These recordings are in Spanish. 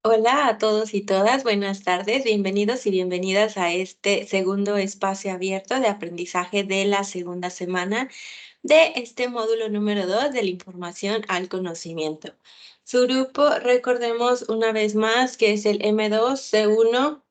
Hola a todos y todas, buenas tardes, bienvenidos y bienvenidas a este segundo espacio abierto de aprendizaje de la segunda semana de este módulo número 2 de la información al conocimiento. Su grupo, recordemos una vez más que es el M2C1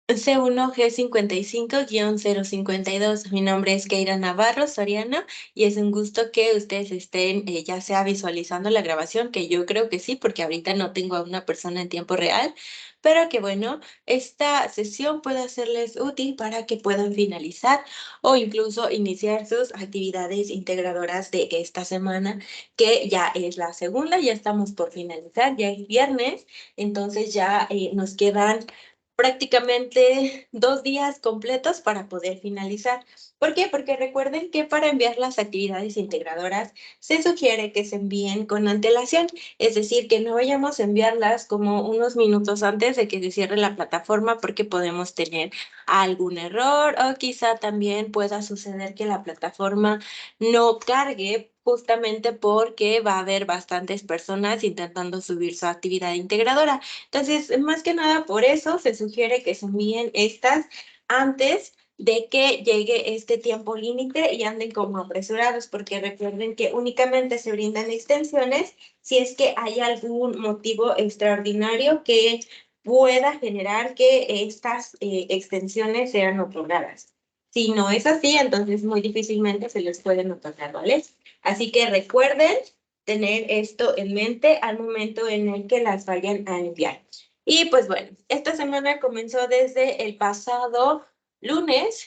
C1G55-052. Mi nombre es Keira Navarro Soriano y es un gusto que ustedes estén ya sea visualizando la grabación, que yo creo que sí, porque ahorita no tengo a una persona en tiempo real, pero que bueno, esta sesión pueda serles útil para que puedan finalizar o incluso iniciar sus actividades integradoras de esta semana, que ya es la segunda, ya estamos por finalizar, ya es viernes, entonces ya nos quedan prácticamente 2 días completos para poder finalizar. ¿Por qué? Porque recuerden que para enviar las actividades integradoras se sugiere que se envíen con antelación, es decir, que no vayamos a enviarlas como unos minutos antes de que se cierre la plataforma porque podemos tener algún error o quizá también pueda suceder que la plataforma no cargue justamente porque va a haber bastantes personas intentando subir su actividad integradora. Entonces, más que nada por eso se sugiere que se envíen estas antes de que llegue este tiempo límite y anden como apresurados, porque recuerden que únicamente se brindan extensiones si es que hay algún motivo extraordinario que pueda generar que estas extensiones sean otorgadas. Si no es así, entonces muy difícilmente se les pueden otorgar, ¿vale? Así que recuerden tener esto en mente al momento en el que las vayan a enviar. Y pues bueno, esta semana comenzó desde el pasado lunes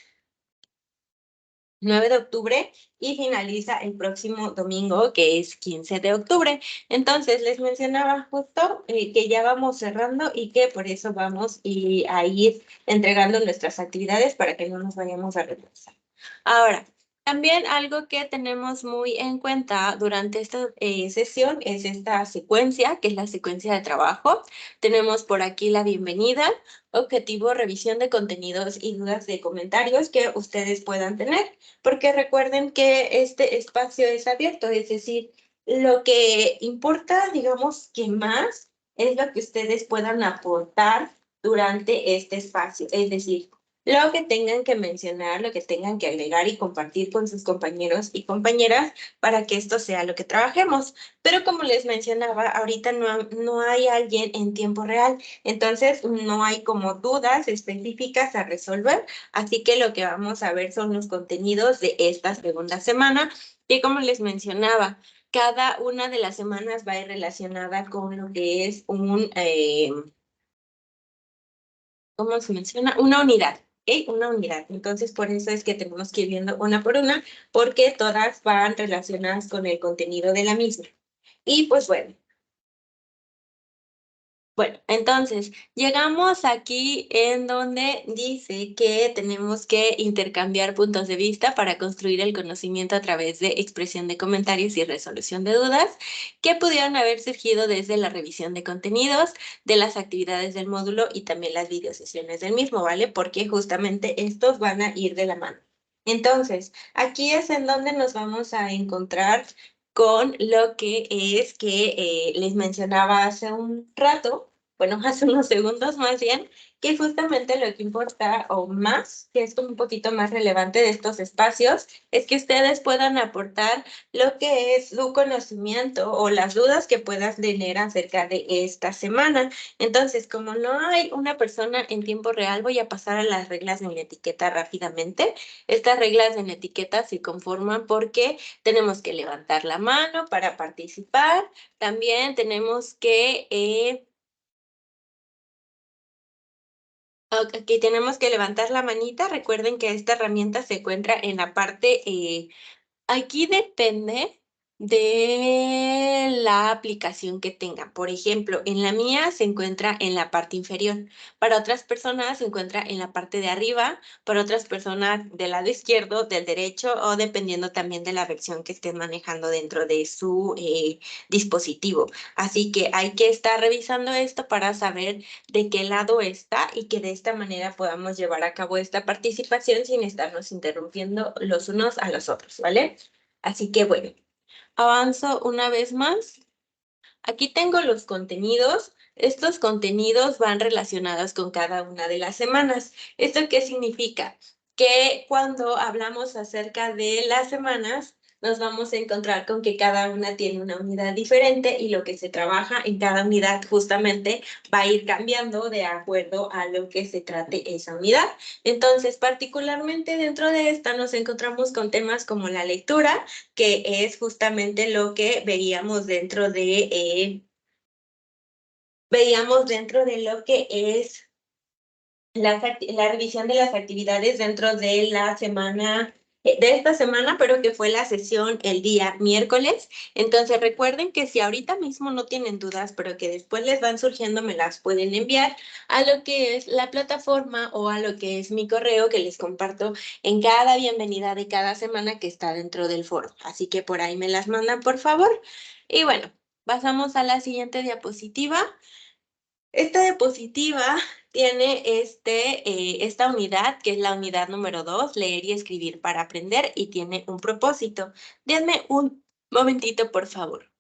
9 de octubre y finaliza el próximo domingo, que es 15 de octubre. Entonces, les mencionaba justo que ya vamos cerrando y que por eso vamos a ir entregando nuestras actividades para que no nos vayamos a retrasar. Ahora, también algo que tenemos muy en cuenta durante esta sesión es esta secuencia, que es la secuencia de trabajo. Tenemos por aquí la bienvenida, objetivo, revisión de contenidos y dudas de comentarios que ustedes puedan tener, porque recuerden que este espacio es abierto, es decir, lo que importa, digamos que más, es lo que ustedes puedan aportar durante este espacio, es decir, lo que tengan que mencionar, lo que tengan que agregar y compartir con sus compañeros y compañeras para que esto sea lo que trabajemos. Pero como les mencionaba, ahorita no hay alguien en tiempo real, entonces no hay como dudas específicas a resolver, así que lo que vamos a ver son los contenidos de esta segunda semana, que como les mencionaba, cada una de las semanas va a ir relacionada con lo que es ¿cómo se menciona? Una unidad, ¿ok? Una unidad. Entonces, por eso es que tenemos que ir viendo una por una, porque todas van relacionadas con el contenido de la misma. Y pues bueno, entonces llegamos aquí en donde dice que tenemos que intercambiar puntos de vista para construir el conocimiento a través de expresión de comentarios y resolución de dudas que pudieran haber surgido desde la revisión de contenidos, de las actividades del módulo y también las videosesiones del mismo, ¿vale? Porque justamente estos van a ir de la mano. Entonces, aquí es en donde nos vamos a encontrar con lo que es que les mencionaba hace un rato, bueno, hace unos segundos más bien, que justamente lo que importa o más, que es como un poquito más relevante de estos espacios, es que ustedes puedan aportar lo que es su conocimiento o las dudas que puedas tener acerca de esta semana. Entonces, como no hay una persona en tiempo real, voy a pasar a las reglas de la etiqueta rápidamente. Estas reglas de la etiqueta se conforman porque tenemos que levantar la mano para participar. También tenemos que aquí tenemos que levantar la manita. Recuerden que esta herramienta se encuentra en la parte aquí depende de la aplicación que tengan. Por ejemplo, en la mía se encuentra en la parte inferior. Para otras personas se encuentra en la parte de arriba, para otras personas del lado izquierdo, del derecho o dependiendo también de la versión que estén manejando dentro de su dispositivo. Así que hay que estar revisando esto para saber de qué lado está y que de esta manera podamos llevar a cabo esta participación sin estarnos interrumpiendo los unos a los otros, ¿vale? Así que bueno, avanzo una vez más. Aquí tengo los contenidos. Estos contenidos van relacionados con cada una de las semanas. ¿Esto qué significa? Que cuando hablamos acerca de las semanas, nos vamos a encontrar con que cada una tiene una unidad diferente y lo que se trabaja en cada unidad justamente va a ir cambiando de acuerdo a lo que se trate esa unidad. Entonces, particularmente dentro de esta nos encontramos con temas como la lectura, que es justamente lo que veíamos dentro de lo que es la revisión de las actividades dentro de la semana, de esta semana, pero que fue la sesión el día miércoles. Entonces recuerden que si ahorita mismo no tienen dudas, pero que después les van surgiendo, me las pueden enviar a lo que es la plataforma o a lo que es mi correo que les comparto en cada bienvenida de cada semana que está dentro del foro. Así que por ahí me las mandan, por favor. Y bueno, pasamos a la siguiente diapositiva. Esta diapositiva tiene esta unidad, que es la unidad número 2, leer y escribir para aprender, y tiene un propósito. Denme un momentito, por favor.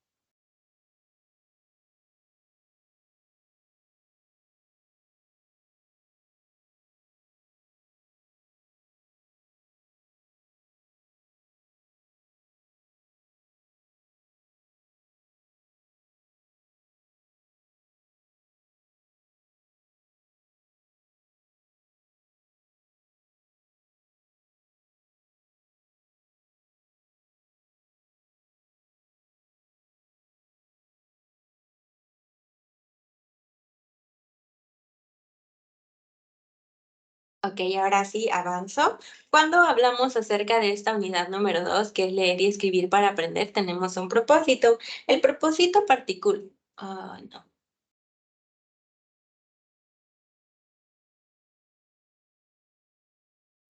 Ok, ahora sí, avanzo. Cuando hablamos acerca de esta unidad número 2, que es leer y escribir para aprender, tenemos un propósito. El propósito particular... no.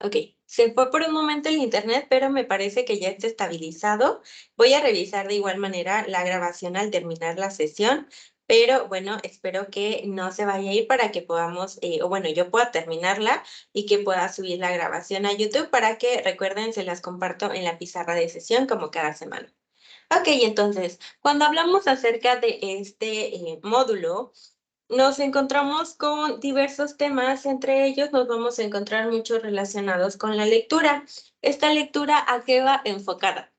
Ok, se fue por un momento el internet, pero me parece que ya está estabilizado. Voy a revisar de igual manera la grabación al terminar la sesión, pero bueno, espero que no se vaya a ir para que podamos, o bueno, yo pueda terminarla y que pueda subir la grabación a YouTube para que recuerden, se las comparto en la pizarra de sesión como cada semana. Ok, entonces, cuando hablamos acerca de este módulo, nos encontramos con diversos temas, entre ellos nos vamos a encontrar muchos relacionados con la lectura. ¿Esta lectura a qué va enfocada?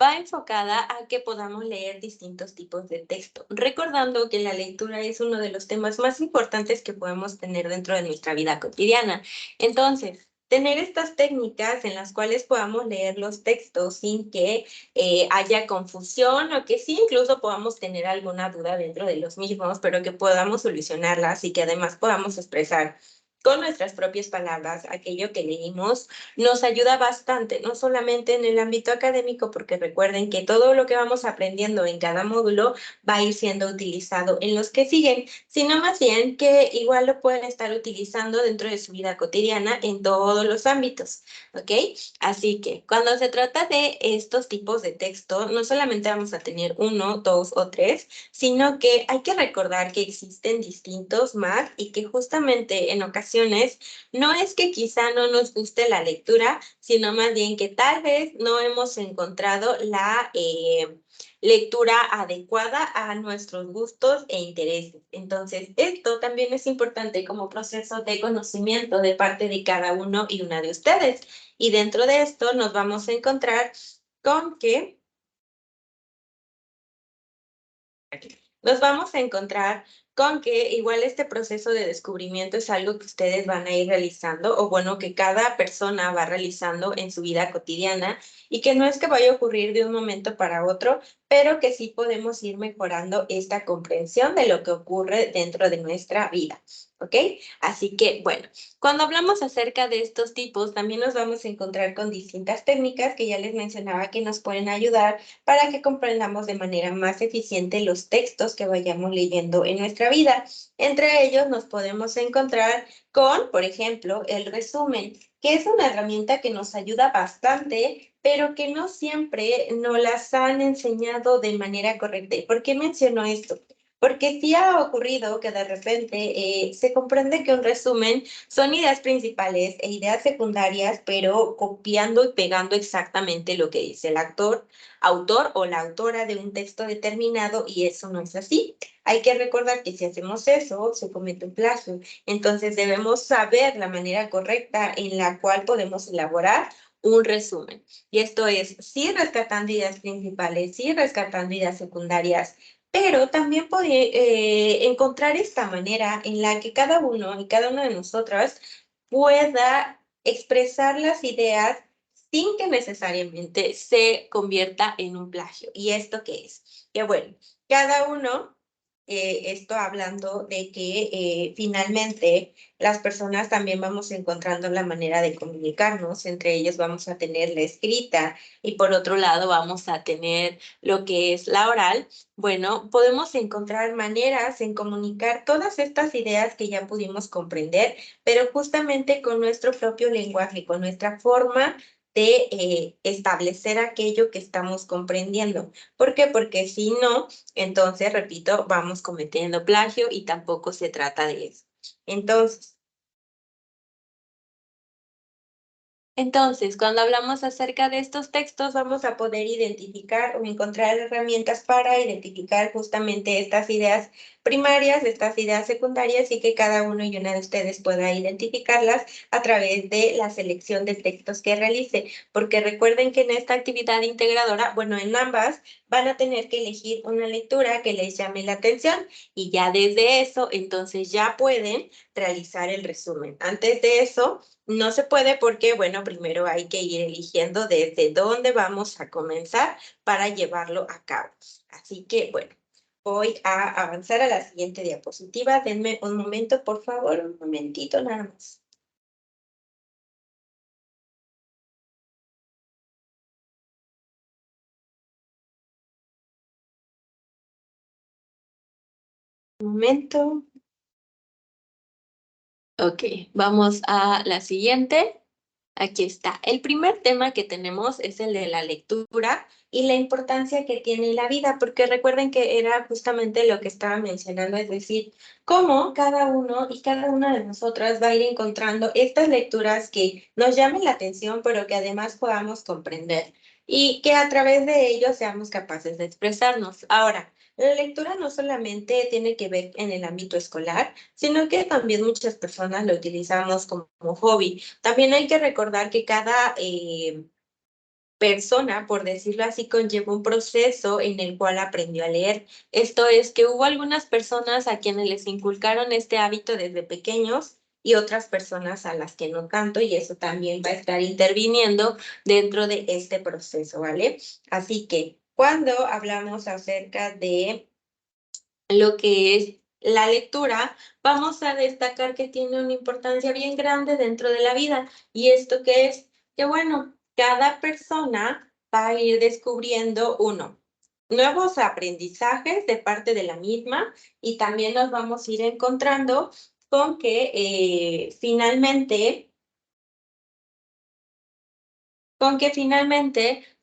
Va enfocada a que podamos leer distintos tipos de texto, recordando que la lectura es uno de los temas más importantes que podemos tener dentro de nuestra vida cotidiana. Entonces, tener estas técnicas en las cuales podamos leer los textos sin que haya confusión o que sí incluso podamos tener alguna duda dentro de los mismos, pero que podamos solucionarlas y que además podamos expresar con nuestras propias palabras aquello que leímos nos ayuda bastante, no solamente en el ámbito académico, porque recuerden que todo lo que vamos aprendiendo en cada módulo va a ir siendo utilizado en los que siguen, sino más bien que igual lo pueden estar utilizando dentro de su vida cotidiana en todos los ámbitos, ¿ok? Así que cuando se trata de estos tipos de texto, no solamente vamos a tener uno, dos o tres, sino que hay que recordar que existen distintos más y que justamente en ocasiones no es que quizá no nos guste la lectura, sino más bien que tal vez no hemos encontrado la lectura adecuada a nuestros gustos e intereses. Entonces, esto también es importante como proceso de conocimiento de parte de cada uno y una de ustedes. Y dentro de esto nos vamos a encontrar con que nos vamos a encontrar con que igual este proceso de descubrimiento es algo que ustedes van a ir realizando o bueno, que cada persona va realizando en su vida cotidiana y que no es que vaya a ocurrir de un momento para otro, pero que sí podemos ir mejorando esta comprensión de lo que ocurre dentro de nuestra vida. ¿Ok? Así que, bueno, cuando hablamos acerca de estos tipos, también nos vamos a encontrar con distintas técnicas que ya les mencionaba que nos pueden ayudar para que comprendamos de manera más eficiente los textos que vayamos leyendo en nuestra vida. Entre ellos nos podemos encontrar con, por ejemplo, el resumen, que es una herramienta que nos ayuda bastante, pero que no siempre nos las han enseñado de manera correcta. ¿Y por qué menciono esto? Porque sí ha ocurrido que de repente se comprende que un resumen son ideas principales e ideas secundarias, pero copiando y pegando exactamente lo que dice el autor o la autora de un texto determinado, y eso no es así. Hay que recordar que si hacemos eso, se comete un plagio. Entonces debemos saber la manera correcta en la cual podemos elaborar un resumen. Y esto es, sí rescatando ideas principales, sí rescatando ideas secundarias, pero también puede encontrar esta manera en la que cada uno y cada una de nosotras pueda expresar las ideas sin que necesariamente se convierta en un plagio. ¿Y esto qué es? Que bueno, cada uno, esto hablando de que finalmente las personas también vamos encontrando la manera de comunicarnos, entre ellos vamos a tener la escrita y por otro lado vamos a tener lo que es la oral. Bueno, podemos encontrar maneras en comunicar todas estas ideas que ya pudimos comprender, pero justamente con nuestro propio lenguaje, con nuestra forma de establecer aquello que estamos comprendiendo. ¿Por qué? Porque si no, entonces, repito, vamos cometiendo plagio y tampoco se trata de eso. Entonces, cuando hablamos acerca de estos textos, vamos a poder identificar o encontrar herramientas para identificar justamente estas ideas primarias, estas ideas secundarias y que cada uno y una de ustedes pueda identificarlas a través de la selección de textos que realice. Porque recuerden que en esta actividad integradora, bueno, en ambas, van a tener que elegir una lectura que les llame la atención y ya desde eso, entonces ya pueden realizar el resumen. Antes de eso, no se puede porque, bueno, primero hay que ir eligiendo desde dónde vamos a comenzar para llevarlo a cabo. Así que, bueno, voy a avanzar a la siguiente diapositiva. Denme un momento, por favor, un momentito nada más. Un momento. Ok, vamos a la siguiente. Aquí está. El primer tema que tenemos es el de la lectura y la importancia que tiene en la vida, porque recuerden que era justamente lo que estaba mencionando, es decir, cómo cada uno y cada una de nosotras va a ir encontrando estas lecturas que nos llamen la atención, pero que además podamos comprender y que a través de ello seamos capaces de expresarnos. Ahora, la lectura no solamente tiene que ver en el ámbito escolar, sino que también muchas personas lo utilizamos como hobby. También hay que recordar que cada persona, por decirlo así, conlleva un proceso en el cual aprendió a leer. Esto es que hubo algunas personas a quienes les inculcaron este hábito desde pequeños y otras personas a las que no tanto, y eso también va a estar interviniendo dentro de este proceso, ¿vale? Así que cuando hablamos acerca de lo que es la lectura, vamos a destacar que tiene una importancia bien grande dentro de la vida. ¿Y esto qué es? Que bueno, cada persona va a ir descubriendo nuevos aprendizajes de parte de la misma y también nos vamos a ir encontrando con que finalmente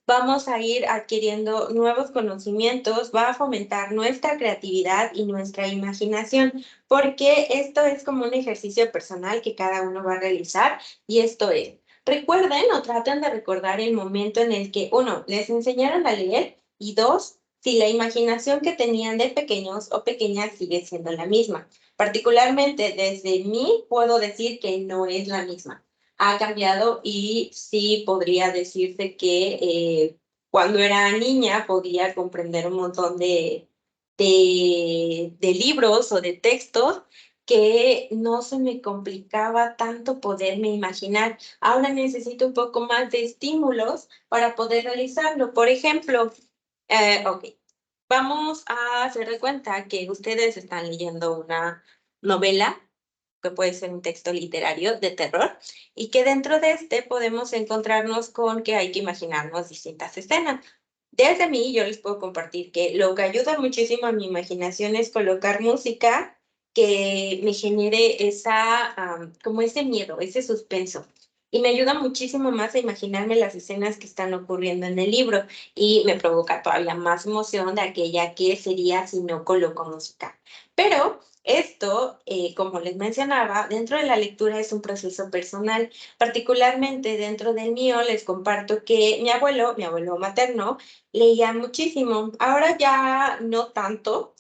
vamos a ir adquiriendo nuevos conocimientos, va a fomentar nuestra creatividad y nuestra imaginación, porque esto es como un ejercicio personal que cada uno va a realizar y esto es, recuerden o traten de recordar el momento en el que, uno, les enseñaron a leer y dos, si la imaginación que tenían de pequeños o pequeñas sigue siendo la misma. Particularmente desde mí puedo decir que no es la misma, ha cambiado y sí podría decirse que cuando era niña podía comprender un montón de libros o de textos que no se me complicaba tanto poderme imaginar. Ahora necesito un poco más de estímulos para poder realizarlo. Por ejemplo, ok, vamos a hacer de cuenta que ustedes están leyendo una novela que puede ser un texto literario de terror, y que dentro de este podemos encontrarnos con que hay que imaginarnos distintas escenas. Desde mí, yo les puedo compartir que lo que ayuda muchísimo a mi imaginación es colocar música que me genere como ese miedo, ese suspenso. y me ayuda muchísimo más a imaginarme las escenas que están ocurriendo en el libro y me provoca todavía más emoción de aquella que sería si no coloco música. Pero esto, como les mencionaba, dentro de la lectura es un proceso personal. Particularmente dentro del mío, les comparto que mi abuelo materno, leía muchísimo. Ahora ya no tanto,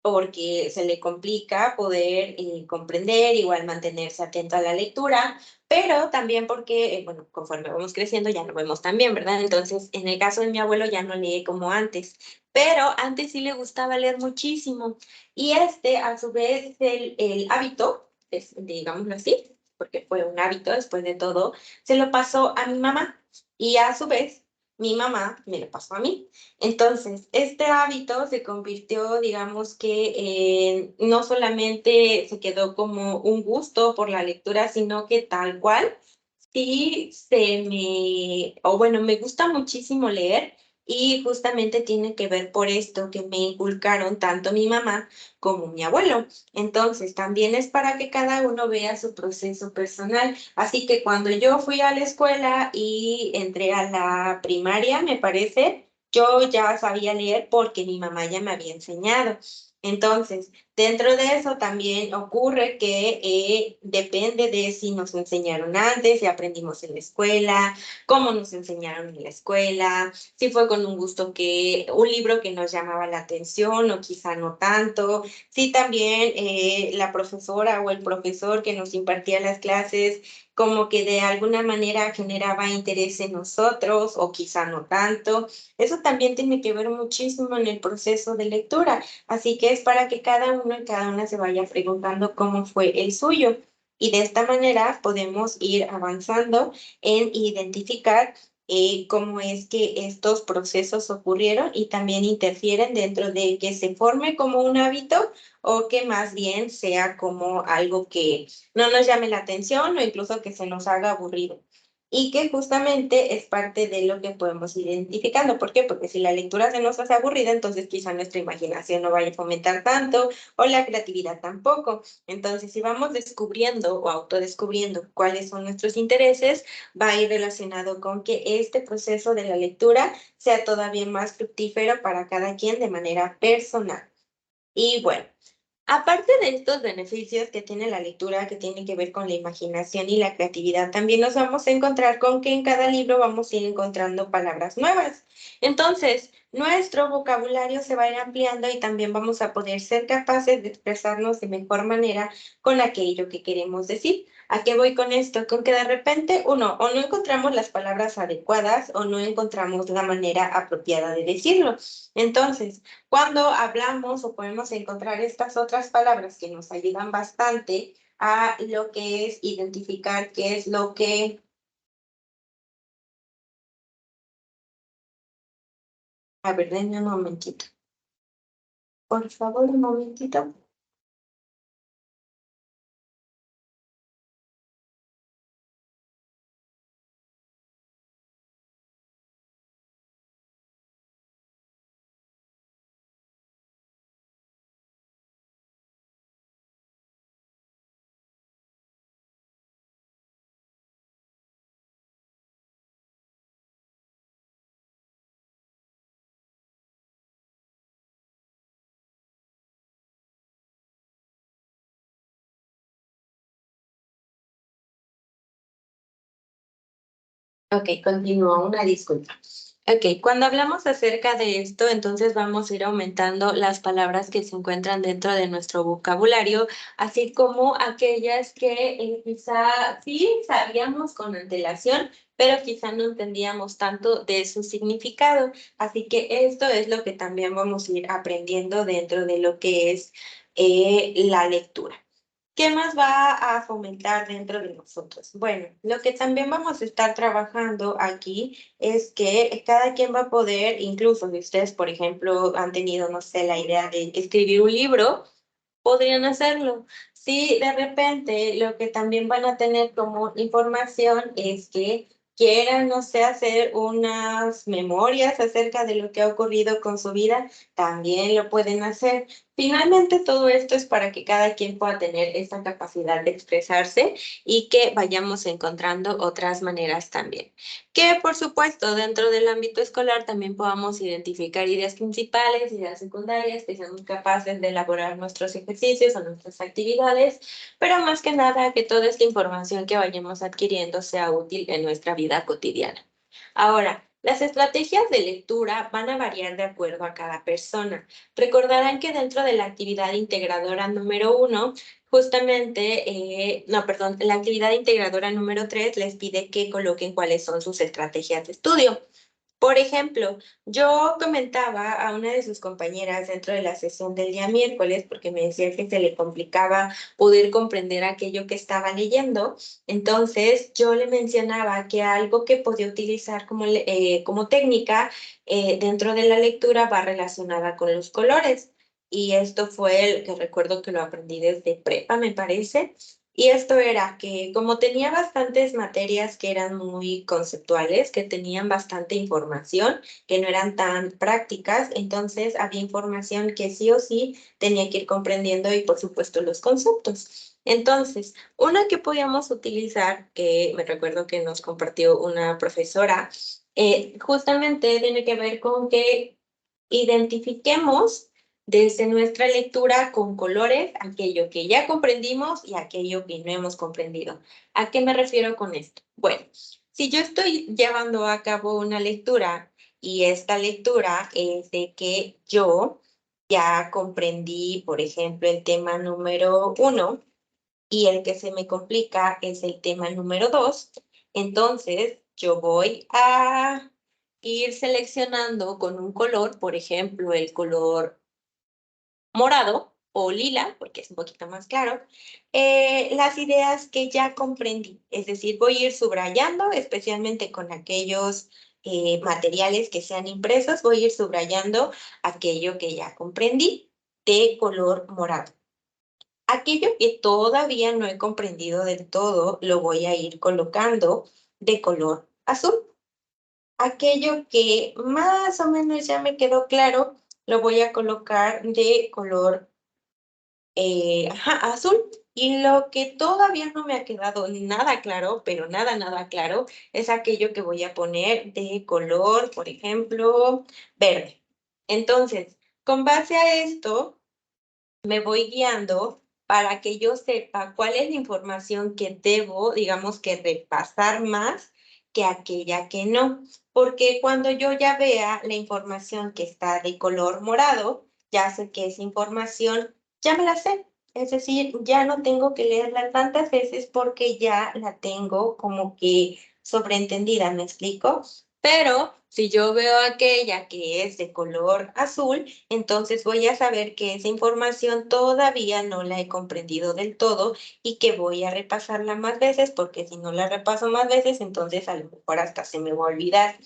porque se le complica poder comprender, igual mantenerse atento a la lectura, pero también porque, bueno, conforme vamos creciendo ya no vemos tan bien, ¿verdad? Entonces, en el caso de mi abuelo ya no lee como antes, pero antes sí le gustaba leer muchísimo. Y a su vez, el hábito, digámoslo así, porque fue un hábito después de todo, se lo pasó a mi mamá y a su vez mi mamá me lo pasó a mí. Entonces, este hábito se convirtió, digamos que no solamente se quedó como un gusto por la lectura, sino que tal cual, sí o bueno, me gusta muchísimo leer y justamente tiene que ver por esto que me inculcaron tanto mi mamá como mi abuelo. Entonces, también es para que cada uno vea su proceso personal. Así que cuando yo fui a la escuela y entré a la primaria, me parece, yo ya sabía leer porque mi mamá ya me había enseñado. Entonces, dentro de eso también ocurre que depende de si nos enseñaron antes, si aprendimos en la escuela, cómo nos enseñaron en la escuela, si fue con un gusto un libro que nos llamaba la atención o quizá no tanto, si también la profesora o el profesor que nos impartía las clases como que de alguna manera generaba interés en nosotros o quizá no tanto. Eso también tiene que ver muchísimo en el proceso de lectura, así que es para que cada uno y cada una se vaya preguntando cómo fue el suyo. Y de esta manera podemos ir avanzando en identificar cómo es que estos procesos ocurrieron y también interfieren dentro de que se forme como un hábito o que más bien sea como algo que no nos llame la atención o incluso que se nos haga aburrido. Y que justamente es parte de lo que podemos ir identificando. ¿Por qué? Porque si la lectura se nos hace aburrida, entonces quizá nuestra imaginación no vaya a fomentar tanto o la creatividad tampoco. Entonces, si vamos descubriendo o autodescubriendo cuáles son nuestros intereses, va a ir relacionado con que este proceso de la lectura sea todavía más fructífero para cada quien de manera personal. Y bueno, aparte de estos beneficios que tiene la lectura, que tiene que ver con la imaginación y la creatividad, también nos vamos a encontrar con que en cada libro vamos a ir encontrando palabras nuevas. Entonces, nuestro vocabulario se va a ir ampliando y también vamos a poder ser capaces de expresarnos de mejor manera con aquello que queremos decir. ¿A qué voy con esto? Con que de repente uno o no encontramos las palabras adecuadas o no encontramos la manera apropiada de decirlo. Entonces, cuando hablamos o podemos encontrar estas otras palabras que nos ayudan bastante a lo que es identificar qué es lo que... A ver, denme un momentito. Por favor, un momentito. Ok, continúo, una disculpa. Ok, cuando hablamos acerca de esto, entonces vamos a ir aumentando las palabras que se encuentran dentro de nuestro vocabulario, así como aquellas que quizá sí sabíamos con antelación, pero quizá no entendíamos tanto de su significado. Así que esto es lo que también vamos a ir aprendiendo dentro de lo que es la lectura. ¿Qué más va a fomentar dentro de nosotros? Bueno, lo que también vamos a estar trabajando aquí es que cada quien va a poder, incluso si ustedes, por ejemplo, han tenido, no sé, la idea de escribir un libro, podrían hacerlo. Si de repente lo que también van a tener como información es que quieran, no sé, hacer unas memorias acerca de lo que ha ocurrido con su vida, también lo pueden hacer. Finalmente, todo esto es para que cada quien pueda tener esa capacidad de expresarse y que vayamos encontrando otras maneras también. Que, por supuesto, dentro del ámbito escolar también podamos identificar ideas principales, ideas secundarias, que seamos capaces de elaborar nuestros ejercicios o nuestras actividades, pero más que nada que toda esta información que vayamos adquiriendo sea útil en nuestra vida cotidiana. Ahora, las estrategias de lectura van a variar de acuerdo a cada persona. Recordarán que dentro de la actividad integradora número 1, justamente, no, perdón, la actividad integradora número 3 les pide que coloquen cuáles son sus estrategias de estudio. Por ejemplo, yo comentaba a una de sus compañeras dentro de la sesión del día miércoles, porque me decía que se le complicaba poder comprender aquello que estaba leyendo. Entonces, yo le mencionaba que algo que podía utilizar como técnica dentro de la lectura va relacionada con los colores. Y esto fue el que recuerdo que lo aprendí desde prepa, me parece. Y esto era que como tenía bastantes materias que eran muy conceptuales, que tenían bastante información, que no eran tan prácticas, entonces había información que sí o sí tenía que ir comprendiendo y por supuesto los conceptos. Entonces, una que podíamos utilizar, que me recuerdo que nos compartió una profesora, justamente tiene que ver con que identifiquemos desde nuestra lectura con colores aquello que ya comprendimos y aquello que no hemos comprendido. ¿A qué me refiero con esto? Bueno, si yo estoy llevando a cabo una lectura y esta lectura es de que yo ya comprendí, por ejemplo, el tema número 1 y el que se me complica es el tema número 2, entonces yo voy a ir seleccionando con un color, por ejemplo, el color morado o lila, porque es un poquito más claro, las ideas que ya comprendí. Es decir, voy a ir subrayando, especialmente con aquellos materiales que sean impresos, voy a ir subrayando aquello que ya comprendí de color morado. Aquello que todavía no he comprendido del todo, lo voy a ir colocando de color azul. Aquello que más o menos ya me quedó claro, lo voy a colocar de color azul. Y lo que todavía no me ha quedado nada claro, pero nada, nada claro, es aquello que voy a poner de color, por ejemplo, verde. Entonces, con base a esto, me voy guiando para que yo sepa cuál es la información que debo, digamos que repasar más que aquella que no. Porque cuando yo ya vea la información que está de color morado, ya sé que esa información ya me la sé. Es decir, ya no tengo que leerla tantas veces porque ya la tengo como que sobreentendida, ¿me explico? Pero si yo veo aquella que es de color azul, entonces voy a saber que esa información todavía no la he comprendido del todo y que voy a repasarla más veces, porque si no la repaso más veces, entonces a lo mejor hasta se me va a olvidar.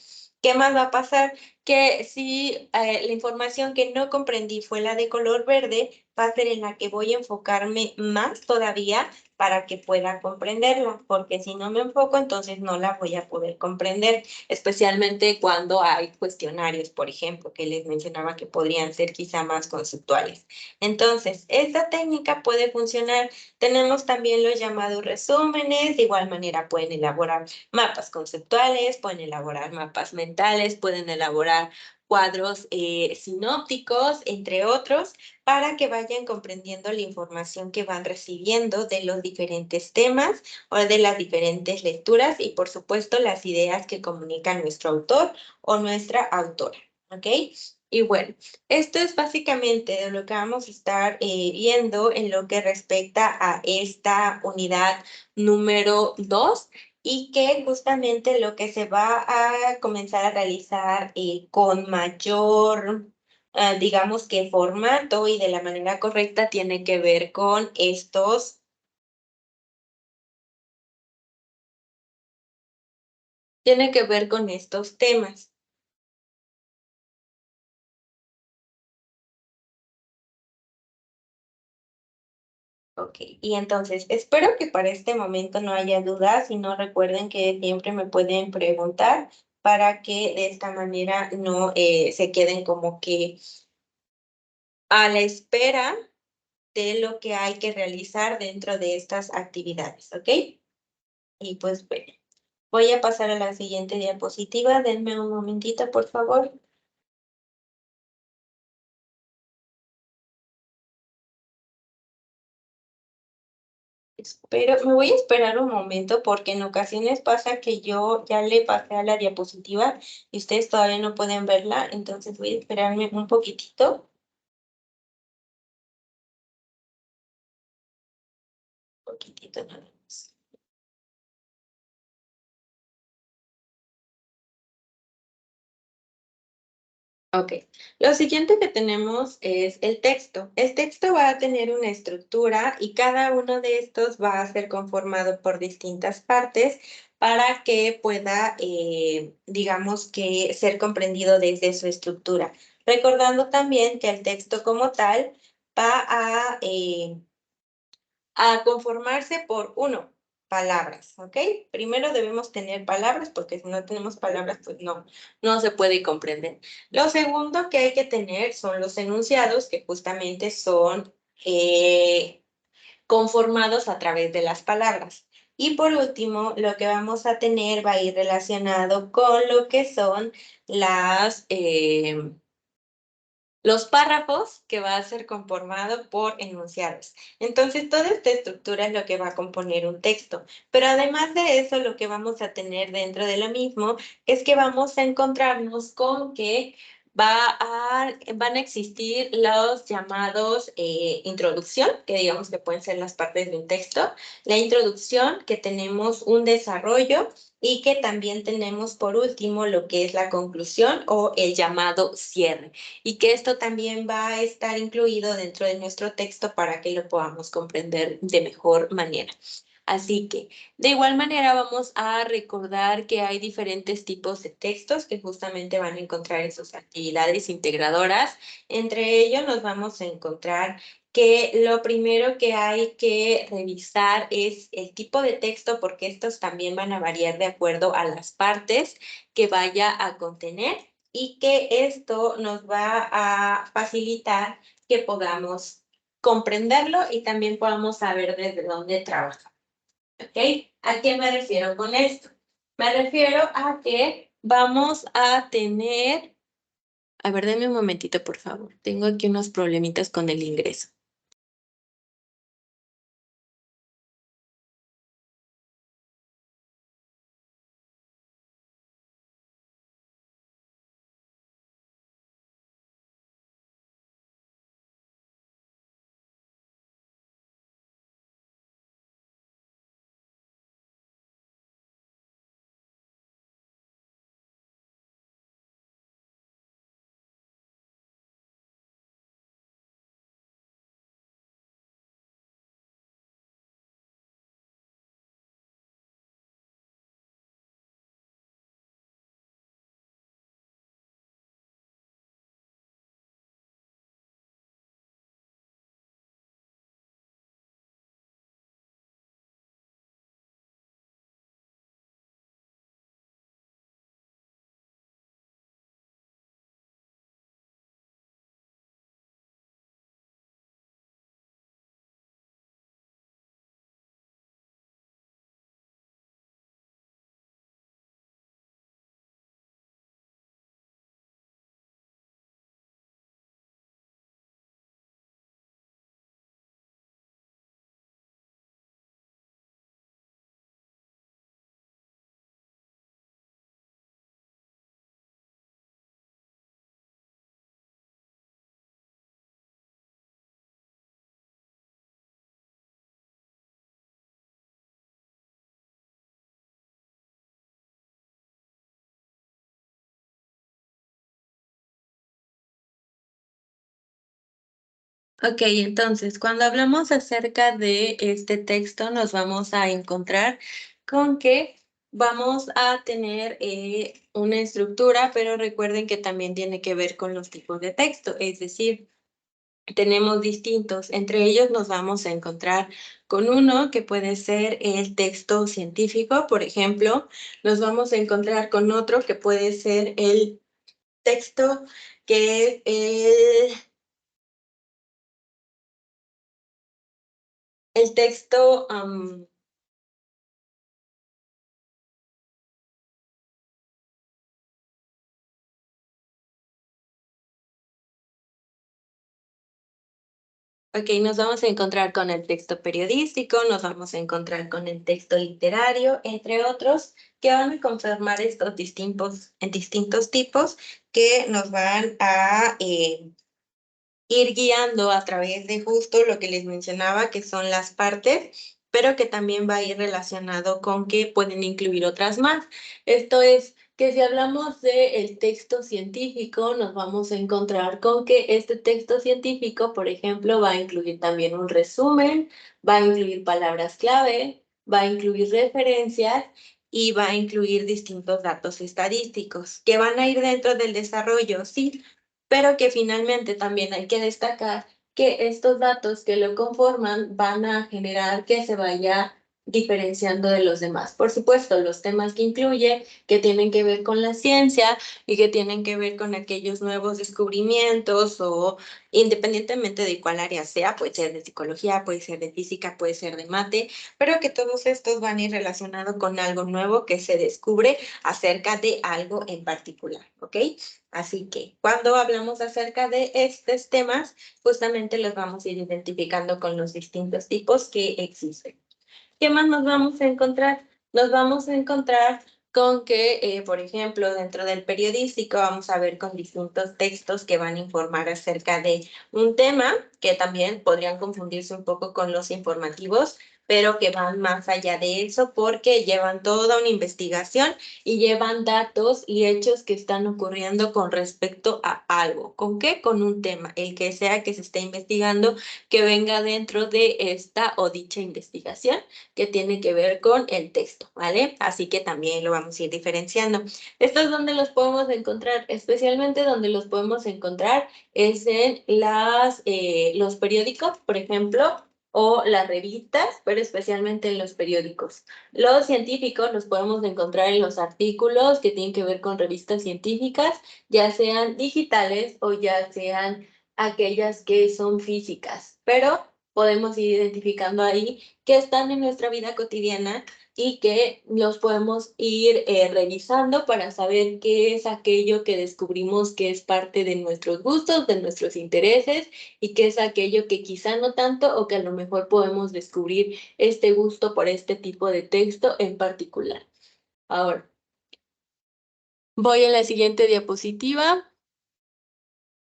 ¿Qué más va a pasar? Que si la información que no comprendí fue la de color verde, va a ser en la que voy a enfocarme más todavía para que pueda comprenderla, porque si no me enfoco, entonces no la voy a poder comprender, especialmente cuando hay cuestionarios, por ejemplo, que les mencionaba que podrían ser quizá más conceptuales. Entonces, esta técnica puede funcionar. Tenemos también los llamados resúmenes, de igual manera pueden elaborar mapas conceptuales, pueden elaborar mapas mentales, pueden elaborar cuadros sinópticos, entre otros, para que vayan comprendiendo la información que van recibiendo de los diferentes temas o de las diferentes lecturas y, por supuesto, las ideas que comunica nuestro autor o nuestra autora, ¿ok? Y bueno, esto es básicamente de lo que vamos a estar viendo en lo que respecta a esta unidad número 2 y que justamente lo que se va a comenzar a realizar con mayor, digamos que formato y de la manera correcta tiene que ver con estos temas. Ok, y entonces espero que para este momento no haya dudas y no recuerden que siempre me pueden preguntar para que de esta manera no se queden como que a la espera de lo que hay que realizar dentro de estas actividades, ¿ok? Y pues bueno, voy a pasar a la siguiente diapositiva. Denme un momentito, por favor. Me voy a esperar un momento porque en ocasiones pasa que yo ya le pasé a la diapositiva y ustedes todavía no pueden verla, entonces voy a esperarme un poquitito, poquitito nada más. Ok, lo siguiente que tenemos es el texto. El texto va a tener una estructura y cada uno de estos va a ser conformado por distintas partes para que pueda, digamos que, ser comprendido desde su estructura. Recordando también que el texto como tal va a conformarse por uno, palabras, ¿ok? Primero debemos tener palabras porque si no tenemos palabras, pues no se puede comprender. Lo segundo que hay que tener son los enunciados, que justamente son conformados a través de las palabras. Y por último, lo que vamos a tener va a ir relacionado con lo que son las, los párrafos que va a ser conformado por enunciados. Entonces, toda esta estructura es lo que va a componer un texto. Pero además de eso, lo que vamos a tener dentro de lo mismo es que vamos a encontrarnos con que van a existir los llamados introducción, que digamos que pueden ser las partes de un texto, la introducción, que tenemos un desarrollo y que también tenemos por último lo que es la conclusión o el llamado cierre y que esto también va a estar incluido dentro de nuestro texto para que lo podamos comprender de mejor manera. Así que, de igual manera, vamos a recordar que hay diferentes tipos de textos que justamente van a encontrar en sus actividades integradoras. Entre ellos nos vamos a encontrar que lo primero que hay que revisar es el tipo de texto, porque estos también van a variar de acuerdo a las partes que vaya a contener y que esto nos va a facilitar que podamos comprenderlo y también podamos saber desde dónde trabaja. ¿Ok? ¿A qué me refiero con esto? Me refiero a que vamos a tener, a ver, denme un momentito, por favor. Tengo aquí unos problemitas con el ingreso. Ok, entonces, cuando hablamos acerca de este texto, nos vamos a encontrar con que vamos a tener una estructura, pero recuerden que también tiene que ver con los tipos de texto, es decir, tenemos distintos. Entre ellos nos vamos a encontrar con uno que puede ser el texto científico, por ejemplo, nos vamos a encontrar con otro que puede ser el texto que es el El texto, ok, nos vamos a encontrar con el texto periodístico, nos vamos a encontrar con el texto literario, entre otros, que van a conformar estos distintos tipos que nos van a ir guiando a través de justo lo que les mencionaba, que son las partes, pero que también va a ir relacionado con que pueden incluir otras más. Esto es que si hablamos del texto científico, nos vamos a encontrar con que este texto científico, por ejemplo, va a incluir también un resumen, va a incluir palabras clave, va a incluir referencias y va a incluir distintos datos estadísticos que van a ir dentro del desarrollo, sí, pero que finalmente también hay que destacar que estos datos que lo conforman van a generar que se vaya diferenciando de los demás. Por supuesto, los temas que incluye, que tienen que ver con la ciencia y que tienen que ver con aquellos nuevos descubrimientos o independientemente de cuál área sea, puede ser de psicología, puede ser de física, puede ser de mate, pero que todos estos van a ir relacionados con algo nuevo que se descubre acerca de algo en particular, ¿ok? Así que cuando hablamos acerca de estos temas, justamente los vamos a ir identificando con los distintos tipos que existen. ¿Qué más nos vamos a encontrar? Nos vamos a encontrar con que, por ejemplo, dentro del periodístico vamos a ver con distintos textos que van a informar acerca de un tema, que también podrían confundirse un poco con los informativos, pero que van más allá de eso porque llevan toda una investigación y llevan datos y hechos que están ocurriendo con respecto a algo. ¿Con qué? Con un tema, el que sea que se esté investigando, que venga dentro de esta o dicha investigación que tiene que ver con el texto, ¿vale? Así que también lo vamos a ir diferenciando. Esto es donde los podemos encontrar, especialmente donde los podemos encontrar es en los periódicos, por ejemplo, o las revistas, pero especialmente en los periódicos. Los científicos los podemos encontrar en los artículos que tienen que ver con revistas científicas, ya sean digitales o ya sean aquellas que son físicas, pero podemos ir identificando ahí que están en nuestra vida cotidiana y que los podemos ir revisando para saber qué es aquello que descubrimos que es parte de nuestros gustos, de nuestros intereses y qué es aquello que quizá no tanto o que a lo mejor podemos descubrir este gusto por este tipo de texto en particular. Ahora, voy a la siguiente diapositiva.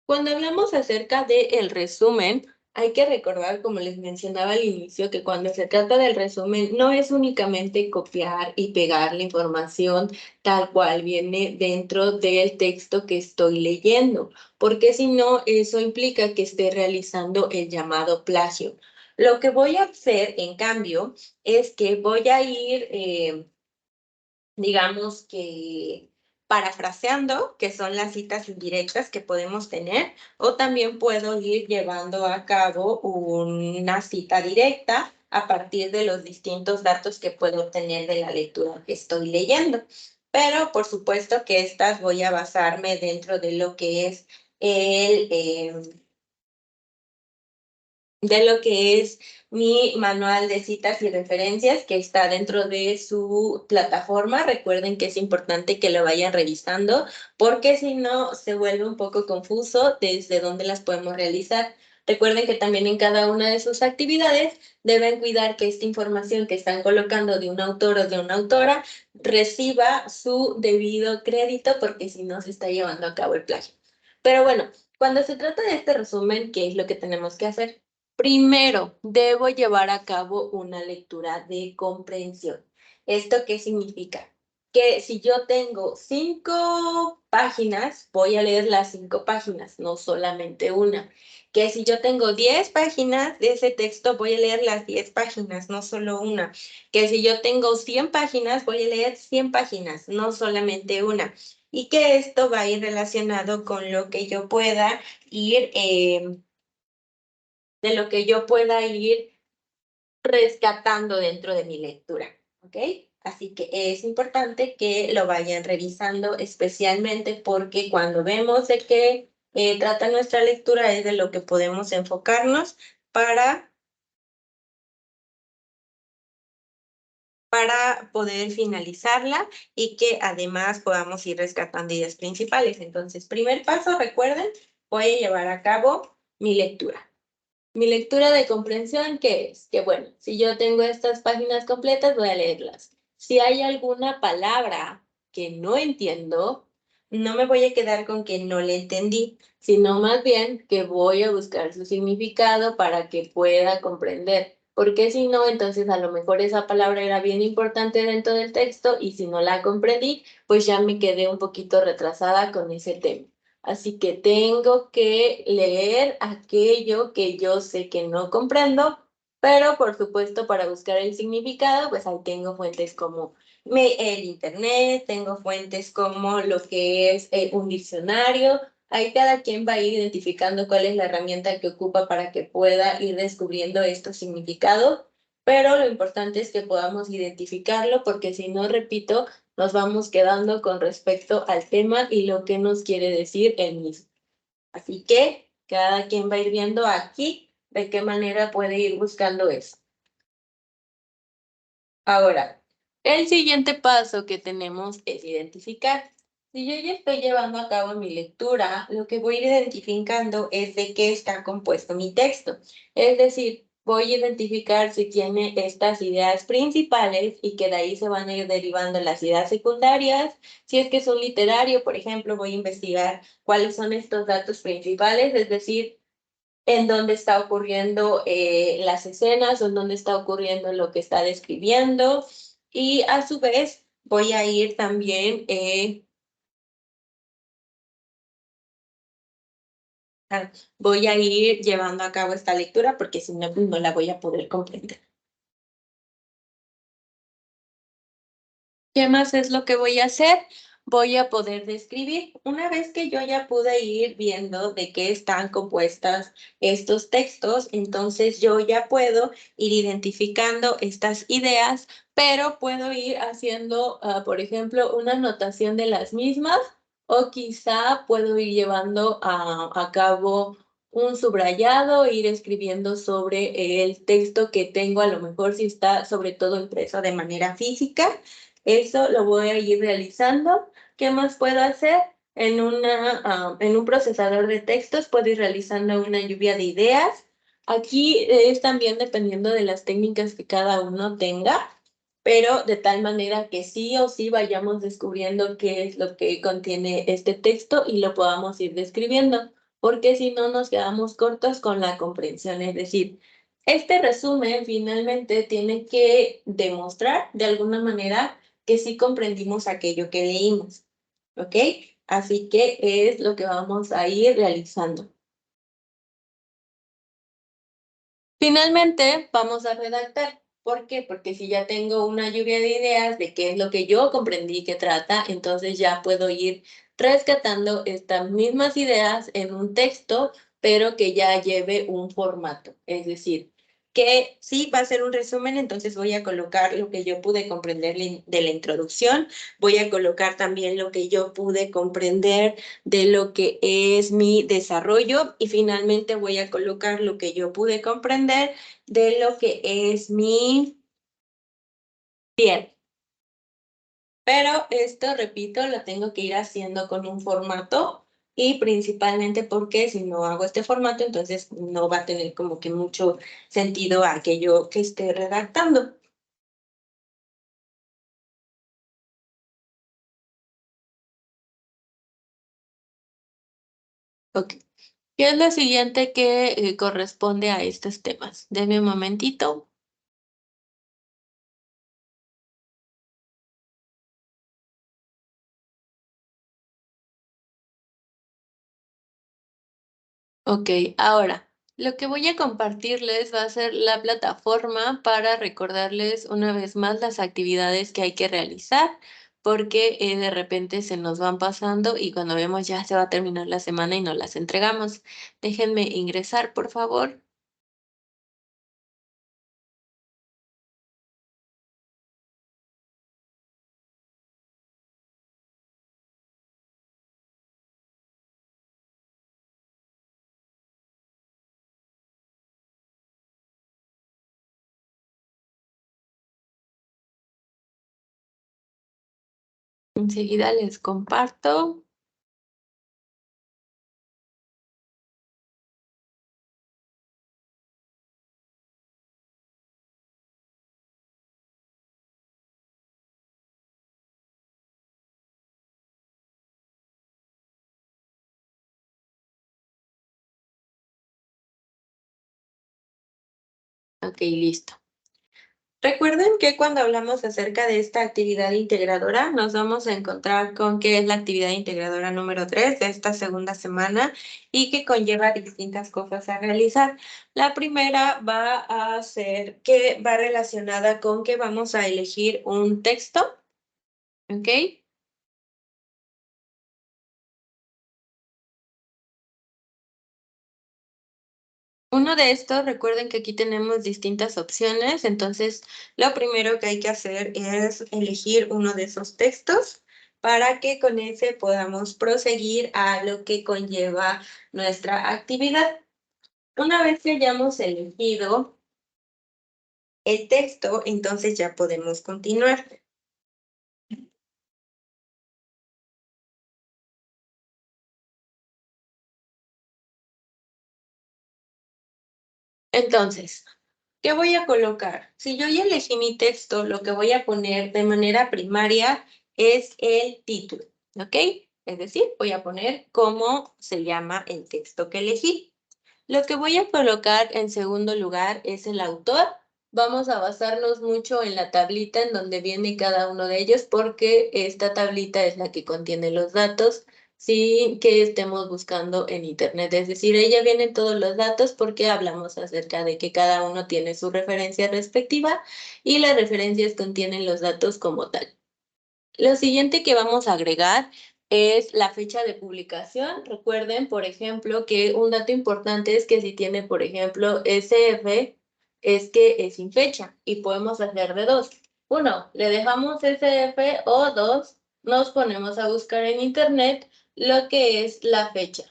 Cuando hablamos acerca del resumen, hay que recordar, como les mencionaba al inicio, que cuando se trata del resumen no es únicamente copiar y pegar la información tal cual viene dentro del texto que estoy leyendo, porque si no, eso implica que esté realizando el llamado plagio. Lo que voy a hacer, en cambio, es que voy a ir digamos que parafraseando, que son las citas indirectas que podemos tener, o también puedo ir llevando a cabo una cita directa a partir de los distintos datos que puedo obtener de la lectura que estoy leyendo. Pero por supuesto que estas voy a basarme dentro de lo que es el, de lo que es mi manual de citas y referencias que está dentro de su plataforma. Recuerden que es importante que lo vayan revisando porque si no se vuelve un poco confuso desde dónde las podemos realizar. Recuerden que también en cada una de sus actividades deben cuidar que esta información que están colocando de un autor o de una autora reciba su debido crédito porque si no se está llevando a cabo el plagio. Pero bueno, cuando se trata de este resumen, ¿qué es lo que tenemos que hacer? Primero, debo llevar a cabo una lectura de comprensión. ¿Esto qué significa? Que si yo tengo 5 páginas, voy a leer las 5 páginas, no solamente una. Que si yo tengo 10 páginas de ese texto, voy a leer las 10 páginas, no solo una. Que si yo tengo 100 páginas, voy a leer 100 páginas, no solamente una. Y que esto va a ir relacionado con lo que yo pueda ir de lo que yo pueda ir rescatando dentro de mi lectura, ¿ok? Así que es importante que lo vayan revisando, especialmente porque cuando vemos de qué trata nuestra lectura es de lo que podemos enfocarnos para para poder finalizarla y que además podamos ir rescatando ideas principales. Entonces, primer paso, recuerden, voy a llevar a cabo mi lectura. Mi lectura de comprensión, ¿qué es? Que bueno, si yo tengo estas páginas completas, voy a leerlas. Si hay alguna palabra que no entiendo, no me voy a quedar con que no le entendí, sino más bien que voy a buscar su significado para que pueda comprender. Porque si no, entonces a lo mejor esa palabra era bien importante dentro del texto y si no la comprendí, pues ya me quedé un poquito retrasada con ese tema. Así que tengo que leer aquello que yo sé que no comprendo, pero por supuesto para buscar el significado, pues ahí tengo fuentes como el internet, tengo fuentes como lo que es un diccionario. Ahí cada quien va a ir identificando cuál es la herramienta que ocupa para que pueda ir descubriendo estos significados, pero lo importante es que podamos identificarlo porque si no, repito, nos vamos quedando con respecto al tema y lo que nos quiere decir el mismo. Así que cada quien va a ir viendo aquí de qué manera puede ir buscando eso. Ahora, el siguiente paso que tenemos es identificar. Si yo ya estoy llevando a cabo mi lectura, lo que voy a ir identificando es de qué está compuesto mi texto. Es decir, voy a identificar si tiene estas ideas principales y que de ahí se van a ir derivando las ideas secundarias. Si es que es un literario, por ejemplo, voy a investigar cuáles son estos datos principales, es decir, en dónde está ocurriendo las escenas o en dónde está ocurriendo lo que está describiendo. Y a su vez voy a ir también, voy a ir llevando a cabo esta lectura porque si no, pues no la voy a poder comprender. ¿Qué más es lo que voy a hacer? Voy a poder describir. Una vez que yo ya pude ir viendo de qué están compuestas estos textos, entonces yo ya puedo ir identificando estas ideas, pero puedo ir haciendo, por ejemplo, una anotación de las mismas o quizá puedo ir llevando a cabo un subrayado, ir escribiendo sobre el texto que tengo, a lo mejor si está sobre todo impreso de manera física. Eso lo voy a ir realizando. ¿Qué más puedo hacer? En un procesador de textos puedo ir realizando una lluvia de ideas. Aquí es también dependiendo de las técnicas que cada uno tenga, pero de tal manera que sí o sí vayamos descubriendo qué es lo que contiene este texto y lo podamos ir describiendo, porque si no nos quedamos cortos con la comprensión. Es decir, este resumen finalmente tiene que demostrar de alguna manera que sí comprendimos aquello que leímos, ¿ok? Así que es lo que vamos a ir realizando. Finalmente, vamos a redactar. ¿Por qué? Porque si ya tengo una lluvia de ideas de qué es lo que yo comprendí que trata, entonces ya puedo ir rescatando estas mismas ideas en un texto, pero que ya lleve un formato. Es decir, que sí va a ser un resumen, entonces voy a colocar lo que yo pude comprender de la introducción, voy a colocar también lo que yo pude comprender de lo que es mi desarrollo y finalmente voy a colocar lo que yo pude comprender de lo que es mi cierre. Pero esto, repito, lo tengo que ir haciendo con un formato y principalmente porque si no hago este formato, entonces no va a tener como que mucho sentido aquello que esté redactando. Ok. ¿Qué es lo siguiente que corresponde a estos temas? Deme un momentito. Ok, ahora, lo que voy a compartirles va a ser la plataforma para recordarles una vez más las actividades que hay que realizar, porque de repente se nos van pasando y cuando vemos ya se va a terminar la semana y no las entregamos. Déjenme ingresar, por favor. Enseguida les comparto. Ok, listo. Recuerden que cuando hablamos acerca de esta actividad integradora, nos vamos a encontrar con que es la actividad integradora número 3 de esta segunda semana y que conlleva distintas cosas a realizar. La primera va a ser que va relacionada con que vamos a elegir un texto, ¿ok? Uno de estos, recuerden que aquí tenemos distintas opciones, entonces lo primero que hay que hacer es elegir uno de esos textos para que con ese podamos proseguir a lo que conlleva nuestra actividad. Una vez que hayamos elegido el texto, entonces ya podemos continuar. Entonces, ¿qué voy a colocar? Si yo ya elegí mi texto, lo que voy a poner de manera primaria es el título, ¿ok? Es decir, voy a poner cómo se llama el texto que elegí. Lo que voy a colocar en segundo lugar es el autor. Vamos a basarnos mucho en la tablita en donde viene cada uno de ellos porque esta tablita es la que contiene los datos sin que estemos buscando en internet. Es decir, ella vienen todos los datos porque hablamos acerca de que cada uno tiene su referencia respectiva y las referencias contienen los datos como tal. Lo siguiente que vamos a agregar es la fecha de publicación. Recuerden, por ejemplo, que un dato importante es que si tiene, por ejemplo, SF, es que es sin fecha y podemos hacer de dos. Uno, le dejamos SF o dos, nos ponemos a buscar en internet lo que es la fecha.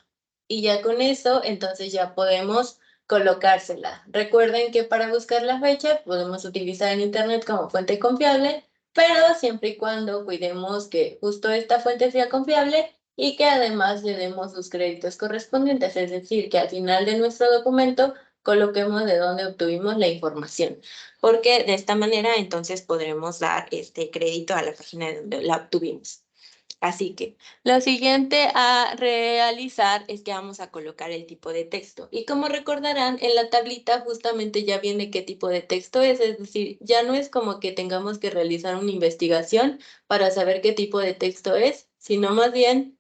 Y ya con eso, entonces ya podemos colocársela. Recuerden que para buscar la fecha podemos utilizar en internet como fuente confiable, pero siempre y cuando cuidemos que justo esta fuente sea confiable y que además le demos sus créditos correspondientes, es decir, que al final de nuestro documento coloquemos de dónde obtuvimos la información, porque de esta manera entonces podremos dar este crédito a la página de donde la obtuvimos. Así que lo siguiente a realizar es que vamos a colocar el tipo de texto. Y como recordarán, en la tablita justamente ya viene qué tipo de texto es decir, ya no es como que tengamos que realizar una investigación para saber qué tipo de texto es, sino más bien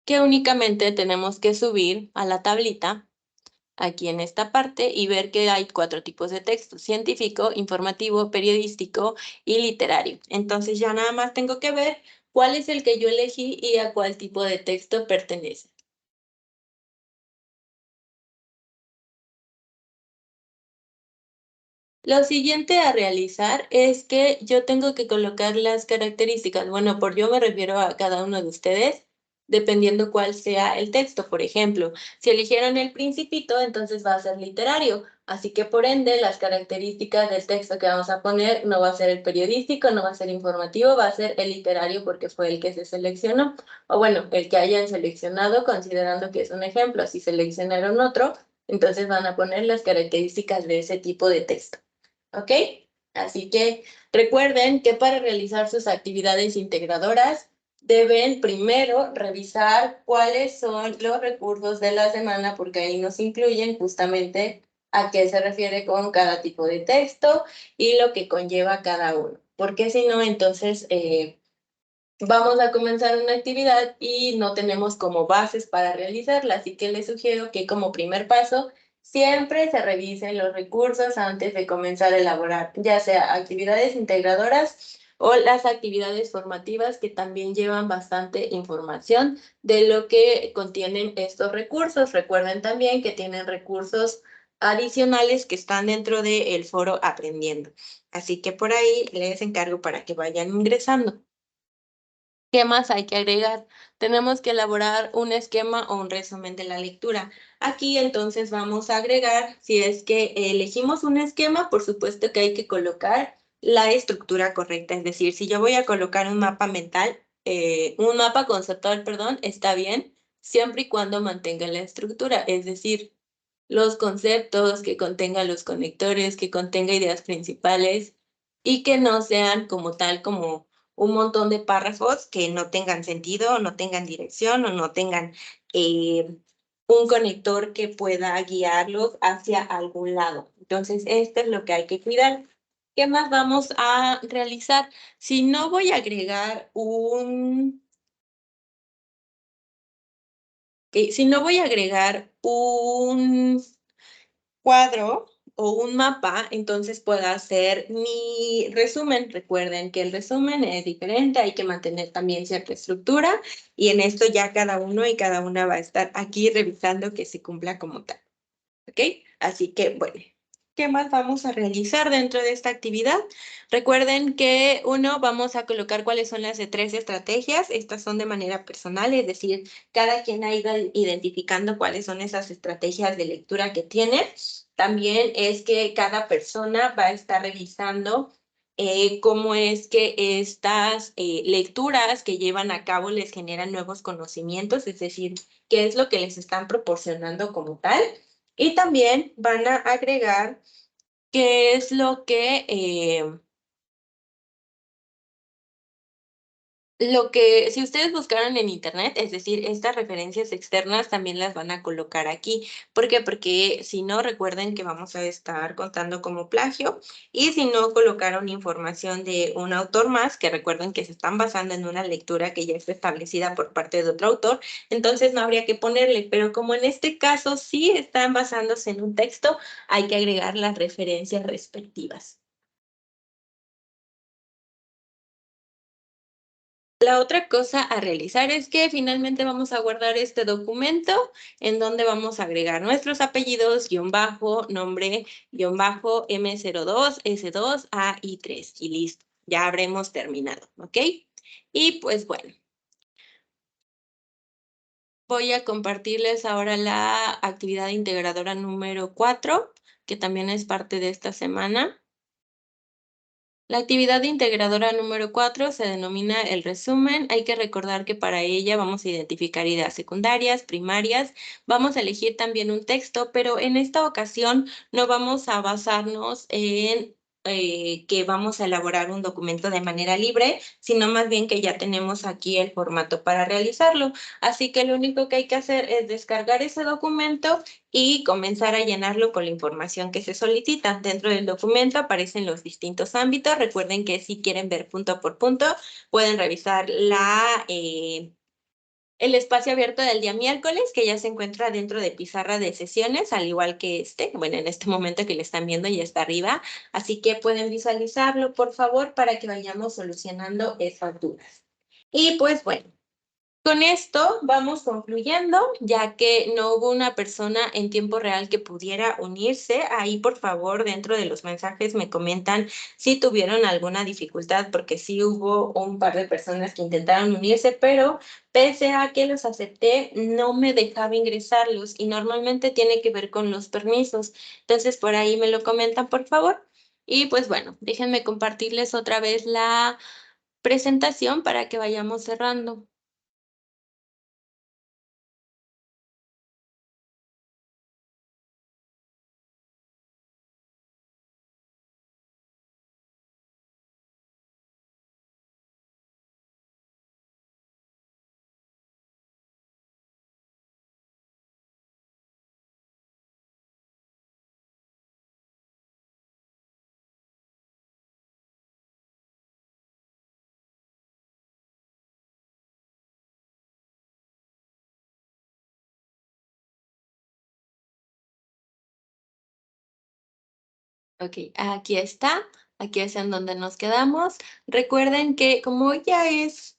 que únicamente tenemos que subir a la tablita aquí en esta parte y ver que hay cuatro tipos de texto: científico, informativo, periodístico y literario. Entonces ya nada más tengo que ver cuál es el que yo elegí y a cuál tipo de texto pertenece. Lo siguiente a realizar es que yo tengo que colocar las características. Bueno, por yo me refiero a cada uno de ustedes, dependiendo cuál sea el texto. Por ejemplo, si eligieron El Principito, entonces va a ser literario. Así que por ende, las características del texto que vamos a poner no va a ser el periodístico, no va a ser informativo, va a ser el literario porque fue el que se seleccionó. O bueno, el que hayan seleccionado, considerando que es un ejemplo. Si seleccionaron otro, entonces van a poner las características de ese tipo de texto. ¿Ok? Así que recuerden que para realizar sus actividades integradoras deben primero revisar cuáles son los recursos de la semana, porque ahí nos incluyen justamente a qué se refiere con cada tipo de texto y lo que conlleva cada uno. Porque si no, entonces vamos a comenzar una actividad y no tenemos como bases para realizarla, así que les sugiero que como primer paso siempre se revisen los recursos antes de comenzar a elaborar, ya sea actividades integradoras o las actividades formativas que también llevan bastante información de lo que contienen estos recursos. Recuerden también que tienen recursos adicionales que están dentro del foro Aprendiendo. Así que por ahí les encargo para que vayan ingresando. ¿Qué más hay que agregar? Tenemos que elaborar un esquema o un resumen de la lectura. Aquí entonces vamos a agregar, si es que elegimos un esquema, por supuesto que hay que colocar la estructura correcta. Es decir, si yo voy a colocar un mapa mental, un mapa conceptual, perdón, está bien, siempre y cuando mantenga la estructura, es decir, los conceptos, que contenga los conectores, que contenga ideas principales y que no sean como tal, como un montón de párrafos que no tengan sentido, no tengan dirección o no tengan un conector que pueda guiarlos hacia algún lado. Entonces, esto es lo que hay que cuidar. ¿Qué más vamos a realizar? Si no voy a agregar si no voy a agregar un cuadro o un mapa, entonces puedo hacer mi resumen. Recuerden que el resumen es diferente, hay que mantener también cierta estructura y en esto ya cada uno y cada una va a estar aquí revisando que se cumpla como tal. ¿Ok? Así que, bueno, ¿qué más vamos a realizar dentro de esta actividad? Recuerden que uno, vamos a colocar cuáles son las de 3 estrategias. Estas son de manera personal, es decir, cada quien ha ido identificando cuáles son esas estrategias de lectura que tiene. También es que cada persona va a estar revisando cómo es que estas lecturas que llevan a cabo les generan nuevos conocimientos, es decir, qué es lo que les están proporcionando como tal. Y también van a agregar qué es lo que, si ustedes buscaron en internet, es decir, estas referencias externas también las van a colocar aquí. ¿Por qué? Porque si no, recuerden que vamos a estar contando como plagio y si no colocaron información de un autor más, que recuerden que se están basando en una lectura que ya está establecida por parte de otro autor, entonces no habría que ponerle, pero como en este caso sí están basándose en un texto, hay que agregar las referencias respectivas. La otra cosa a realizar es que finalmente vamos a guardar este documento en donde vamos a agregar nuestros apellidos, guión bajo, nombre, guión bajo, M02, S2, A y 3 y listo. Ya habremos terminado, ¿ok? Y pues bueno, voy a compartirles ahora la actividad integradora número 4, que también es parte de esta semana. La actividad integradora número 4 se denomina el resumen. Hay que recordar que para ella vamos a identificar ideas secundarias, primarias. Vamos a elegir también un texto, pero en esta ocasión no vamos a basarnos en que vamos a elaborar un documento de manera libre, sino más bien que ya tenemos aquí el formato para realizarlo. Así que lo único que hay que hacer es descargar ese documento y comenzar a llenarlo con la información que se solicita. Dentro del documento aparecen los distintos ámbitos. Recuerden que si quieren ver punto por punto, pueden revisar el espacio abierto del día miércoles, que ya se encuentra dentro de pizarra de sesiones, al igual que bueno, en este momento que le están viendo ya está arriba. Así que pueden visualizarlo, por favor, para que vayamos solucionando esas dudas. Y pues bueno. Con esto vamos concluyendo, ya que no hubo una persona en tiempo real que pudiera unirse. Ahí, por favor, dentro de los mensajes me comentan si tuvieron alguna dificultad, porque sí hubo un par de personas que intentaron unirse, pero pese a que los acepté, no me dejaba ingresarlos y normalmente tiene que ver con los permisos. Entonces, por ahí me lo comentan, por favor. Y pues bueno, déjenme compartirles otra vez la presentación para que vayamos cerrando. Ok, aquí está. Aquí es en donde nos quedamos. Recuerden que como ya es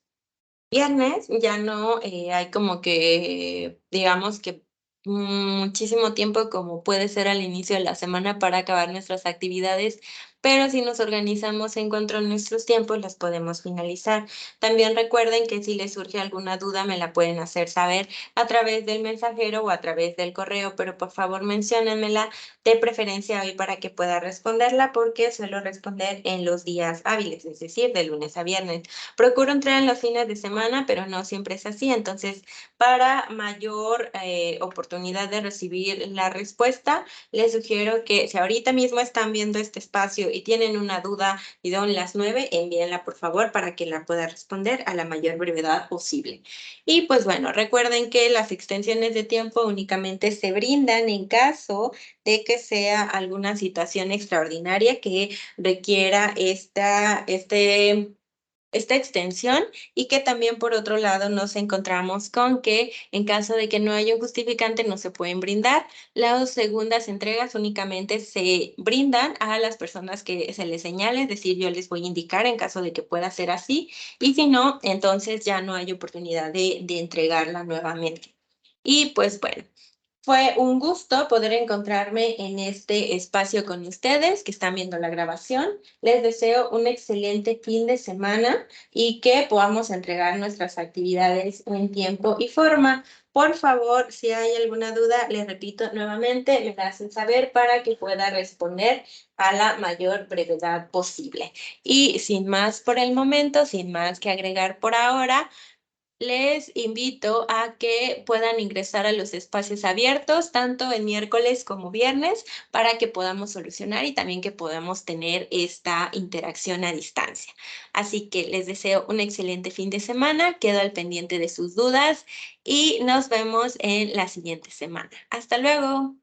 viernes, ya no hay como que, digamos que muchísimo tiempo como puede ser al inicio de la semana para acabar nuestras actividades pero si nos organizamos en cuanto a nuestros tiempos, las podemos finalizar. También recuerden que si les surge alguna duda, me la pueden hacer saber a través del mensajero o a través del correo, pero por favor menciónenmela de preferencia hoy para que pueda responderla, porque suelo responder en los días hábiles, es decir, de lunes a viernes. Procuro entrar en los fines de semana, pero no siempre es así. Entonces, para mayor oportunidad de recibir la respuesta, les sugiero que si ahorita mismo están viendo este espacio y tienen una duda y son las 9, envíenla por favor para que la pueda responder a la mayor brevedad posible. Y pues bueno, recuerden que las extensiones de tiempo únicamente se brindan en caso de que sea alguna situación extraordinaria que requiera esta extensión, y que también por otro lado nos encontramos con que en caso de que no haya un justificante no se pueden brindar. Las segundas entregas únicamente se brindan a las personas que se les señale, es decir, yo les voy a indicar en caso de que pueda ser así, y si no, entonces ya no hay oportunidad de entregarla nuevamente. Y pues bueno. Fue un gusto poder encontrarme en este espacio con ustedes que están viendo la grabación. Les deseo un excelente fin de semana y que podamos entregar nuestras actividades en tiempo y forma. Por favor, si hay alguna duda, les repito nuevamente, me la hacen saber para que pueda responder a la mayor brevedad posible. Y sin más por el momento, sin más que agregar por ahora, les invito a que puedan ingresar a los espacios abiertos, tanto el miércoles como viernes, para que podamos solucionar y también que podamos tener esta interacción a distancia. Así que les deseo un excelente fin de semana, quedo al pendiente de sus dudas y nos vemos en la siguiente semana. Hasta luego.